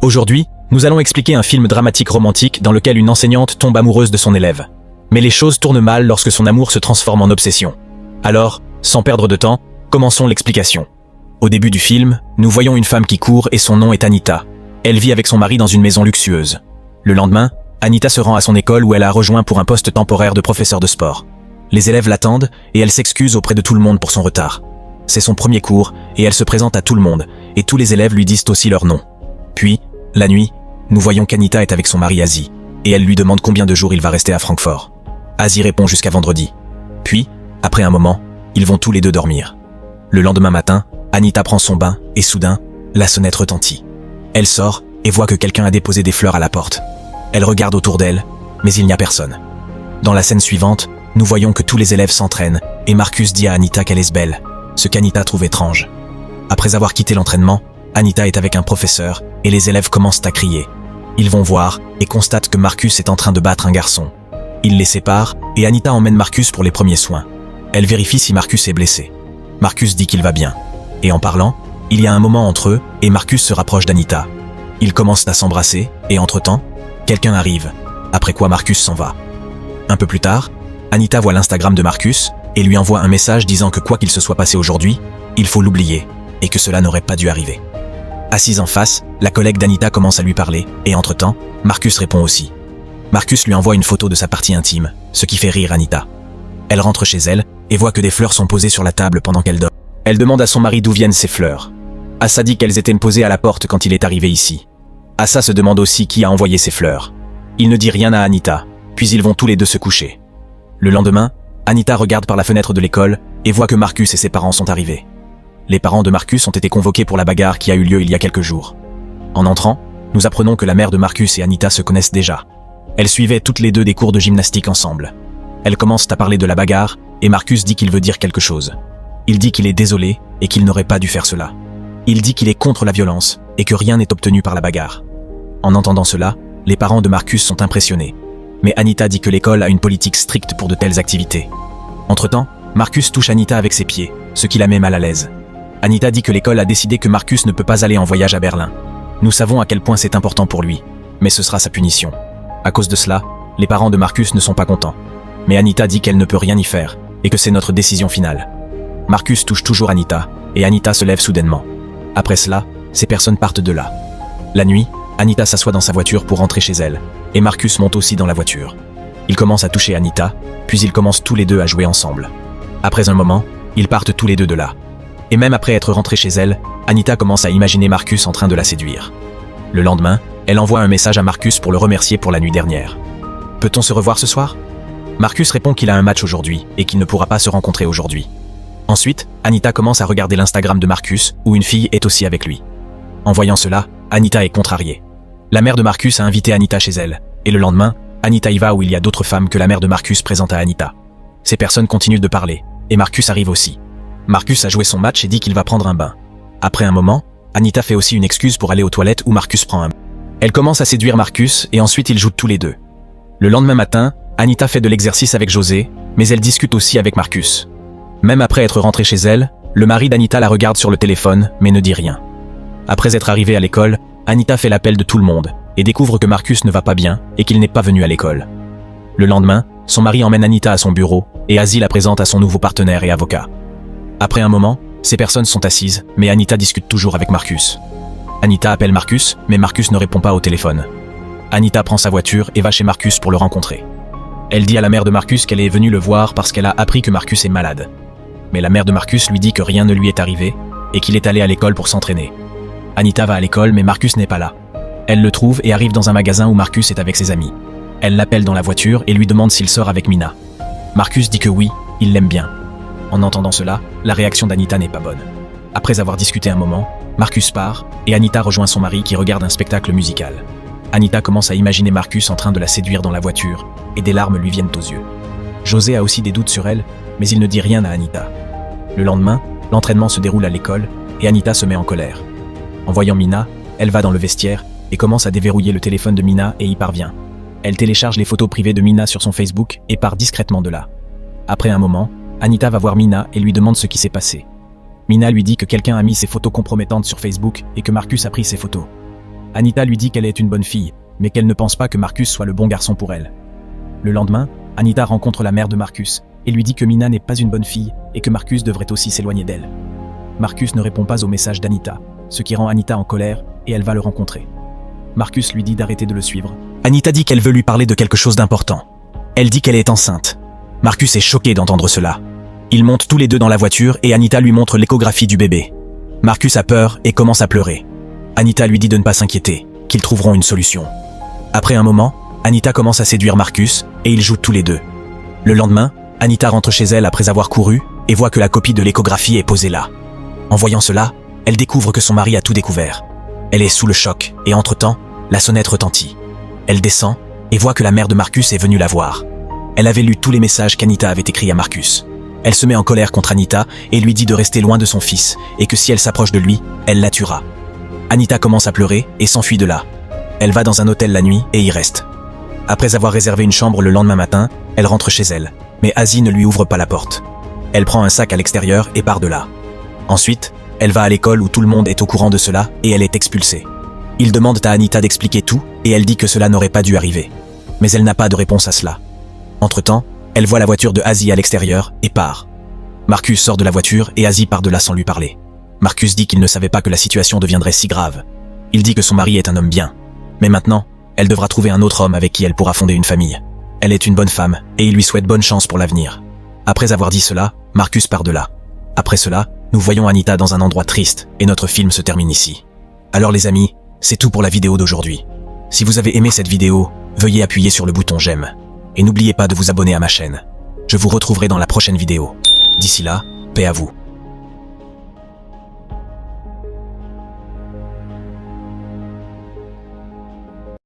Aujourd'hui, nous allons expliquer un film dramatique romantique dans lequel une enseignante tombe amoureuse de son élève. Mais les choses tournent mal lorsque son amour se transforme en obsession. Alors, sans perdre de temps, commençons l'explication. Au début du film, nous voyons une femme qui court et son nom est Anita. Elle vit avec son mari dans une maison luxueuse. Le lendemain, Anita se rend à son école où elle a rejoint pour un poste temporaire de professeur de sport. Les élèves l'attendent et elle s'excuse auprès de tout le monde pour son retard. C'est son premier cours et elle se présente à tout le monde et tous les élèves lui disent aussi leur nom. Puis, la nuit, nous voyons qu'Anita est avec son mari Azi et elle lui demande combien de jours il va rester à Francfort. Azi répond jusqu'à vendredi. Puis, après un moment, ils vont tous les deux dormir. Le lendemain matin, Anita prend son bain et soudain, la sonnette retentit. Elle sort et voit que quelqu'un a déposé des fleurs à la porte. Elle regarde autour d'elle, mais il n'y a personne. Dans la scène suivante, nous voyons que tous les élèves s'entraînent et Marcus dit à Anita qu'elle est belle, ce qu'Anita trouve étrange. Après avoir quitté l'entraînement, Anita est avec un professeur et les élèves commencent à crier. Ils vont voir et constatent que Marcus est en train de battre un garçon. Ils les séparent et Anita emmène Marcus pour les premiers soins. Elle vérifie si Marcus est blessé. Marcus dit qu'il va bien. Et en parlant, il y a un moment entre eux et Marcus se rapproche d'Anita. Ils commencent à s'embrasser et entre-temps, quelqu'un arrive, après quoi Marcus s'en va. Un peu plus tard, Anita voit l'Instagram de Marcus et lui envoie un message disant que quoi qu'il se soit passé aujourd'hui, il faut l'oublier et que cela n'aurait pas dû arriver. Assise en face, la collègue d'Anita commence à lui parler et entre-temps, Marcus répond aussi. Marcus lui envoie une photo de sa partie intime, ce qui fait rire Anita. Elle rentre chez elle et voit que des fleurs sont posées sur la table pendant qu'elle dort. Elle demande à son mari d'où viennent ces fleurs. Assa dit qu'elles étaient posées à la porte quand il est arrivé ici. Assa se demande aussi qui a envoyé ces fleurs. Il ne dit rien à Anita, puis ils vont tous les deux se coucher. Le lendemain, Anita regarde par la fenêtre de l'école et voit que Marcus et ses parents sont arrivés. Les parents de Marcus ont été convoqués pour la bagarre qui a eu lieu il y a quelques jours. En entrant, nous apprenons que la mère de Marcus et Anita se connaissent déjà. Elles suivaient toutes les deux des cours de gymnastique ensemble. Elles commencent à parler de la bagarre et Marcus dit qu'il veut dire quelque chose. Il dit qu'il est désolé et qu'il n'aurait pas dû faire cela. Il dit qu'il est contre la violence et que rien n'est obtenu par la bagarre. En entendant cela, les parents de Marcus sont impressionnés. Mais Anita dit que l'école a une politique stricte pour de telles activités. Entre-temps, Marcus touche Anita avec ses pieds, ce qui la met mal à l'aise. Anita dit que l'école a décidé que Marcus ne peut pas aller en voyage à Berlin. Nous savons à quel point c'est important pour lui, mais ce sera sa punition. À cause de cela, les parents de Marcus ne sont pas contents. Mais Anita dit qu'elle ne peut rien y faire et que c'est notre décision finale. Marcus touche toujours Anita et Anita se lève soudainement. Après cela, ces personnes partent de là. La nuit, Anita s'assoit dans sa voiture pour rentrer chez elle et Marcus monte aussi dans la voiture. Il commence à toucher Anita, puis ils commencent tous les deux à jouer ensemble. Après un moment, ils partent tous les deux de là. Et même après être rentrée chez elle, Anita commence à imaginer Marcus en train de la séduire. Le lendemain, elle envoie un message à Marcus pour le remercier pour la nuit dernière. « Peut-on se revoir ce soir ?» Marcus répond qu'il a un match aujourd'hui et qu'il ne pourra pas se rencontrer aujourd'hui. Ensuite, Anita commence à regarder l'Instagram de Marcus, où une fille est aussi avec lui. En voyant cela, Anita est contrariée. La mère de Marcus a invité Anita chez elle, et le lendemain, Anita y va où il y a d'autres femmes que la mère de Marcus présente à Anita. Ces personnes continuent de parler, et Marcus arrive aussi. Marcus a joué son match et dit qu'il va prendre un bain. Après un moment, Anita fait aussi une excuse pour aller aux toilettes où Marcus prend un bain. Elle commence à séduire Marcus et ensuite ils jouent tous les deux. Le lendemain matin, Anita fait de l'exercice avec José, mais elle discute aussi avec Marcus. Même après être rentrée chez elle, le mari d'Anita la regarde sur le téléphone, mais ne dit rien. Après être arrivée à l'école, Anita fait l'appel de tout le monde et découvre que Marcus ne va pas bien et qu'il n'est pas venu à l'école. Le lendemain, son mari emmène Anita à son bureau et Azi la présente à son nouveau partenaire et avocat. Après un moment, ces personnes sont assises, mais Anita discute toujours avec Marcus. Anita appelle Marcus, mais Marcus ne répond pas au téléphone. Anita prend sa voiture et va chez Marcus pour le rencontrer. Elle dit à la mère de Marcus qu'elle est venue le voir parce qu'elle a appris que Marcus est malade. Mais la mère de Marcus lui dit que rien ne lui est arrivé et qu'il est allé à l'école pour s'entraîner. Anita va à l'école, mais Marcus n'est pas là. Elle le trouve et arrive dans un magasin où Marcus est avec ses amis. Elle l'appelle dans la voiture et lui demande s'il sort avec Mina. Marcus dit que oui, il l'aime bien. En entendant cela, la réaction d'Anita n'est pas bonne. Après avoir discuté un moment, Marcus part et Anita rejoint son mari qui regarde un spectacle musical. Anita commence à imaginer Marcus en train de la séduire dans la voiture et des larmes lui viennent aux yeux. José a aussi des doutes sur elle, mais il ne dit rien à Anita. Le lendemain, l'entraînement se déroule à l'école et Anita se met en colère. En voyant Mina, elle va dans le vestiaire et commence à déverrouiller le téléphone de Mina et y parvient. Elle télécharge les photos privées de Mina sur son Facebook et part discrètement de là. Après un moment, Anita va voir Mina et lui demande ce qui s'est passé. Mina lui dit que quelqu'un a mis ses photos compromettantes sur Facebook et que Marcus a pris ses photos. Anita lui dit qu'elle est une bonne fille, mais qu'elle ne pense pas que Marcus soit le bon garçon pour elle. Le lendemain, Anita rencontre la mère de Marcus et lui dit que Mina n'est pas une bonne fille et que Marcus devrait aussi s'éloigner d'elle. Marcus ne répond pas au message d'Anita, ce qui rend Anita en colère et elle va le rencontrer. Marcus lui dit d'arrêter de le suivre. Anita dit qu'elle veut lui parler de quelque chose d'important. Elle dit qu'elle est enceinte. Marcus est choqué d'entendre cela. Ils montent tous les deux dans la voiture et Anita lui montre l'échographie du bébé. Marcus a peur et commence à pleurer. Anita lui dit de ne pas s'inquiéter, qu'ils trouveront une solution. Après un moment, Anita commence à séduire Marcus et ils jouent tous les deux. Le lendemain, Anita rentre chez elle après avoir couru et voit que la copie de l'échographie est posée là. En voyant cela, elle découvre que son mari a tout découvert. Elle est sous le choc et entre-temps, la sonnette retentit. Elle descend et voit que la mère de Marcus est venue la voir. Elle avait lu tous les messages qu'Anita avait écrits à Marcus. Elle se met en colère contre Anita et lui dit de rester loin de son fils et que si elle s'approche de lui, elle la tuera. Anita commence à pleurer et s'enfuit de là. Elle va dans un hôtel la nuit et y reste. Après avoir réservé une chambre le lendemain matin, elle rentre chez elle, mais Asie ne lui ouvre pas la porte. Elle prend un sac à l'extérieur et part de là. Ensuite, elle va à l'école où tout le monde est au courant de cela et elle est expulsée. Ils demandent à Anita d'expliquer tout et elle dit que cela n'aurait pas dû arriver. Mais elle n'a pas de réponse à cela. Entre-temps, elle voit la voiture de Asie à l'extérieur et part. Marcus sort de la voiture et Asie part de là sans lui parler. Marcus dit qu'il ne savait pas que la situation deviendrait si grave. Il dit que son mari est un homme bien. Mais maintenant, elle devra trouver un autre homme avec qui elle pourra fonder une famille. Elle est une bonne femme et il lui souhaite bonne chance pour l'avenir. Après avoir dit cela, Marcus part de là. Après cela, nous voyons Anita dans un endroit triste et notre film se termine ici. Alors les amis, c'est tout pour la vidéo d'aujourd'hui. Si vous avez aimé cette vidéo, veuillez appuyer sur le bouton j'aime. Et n'oubliez pas de vous abonner à ma chaîne. Je vous retrouverai dans la prochaine vidéo. D'ici là, paix à vous.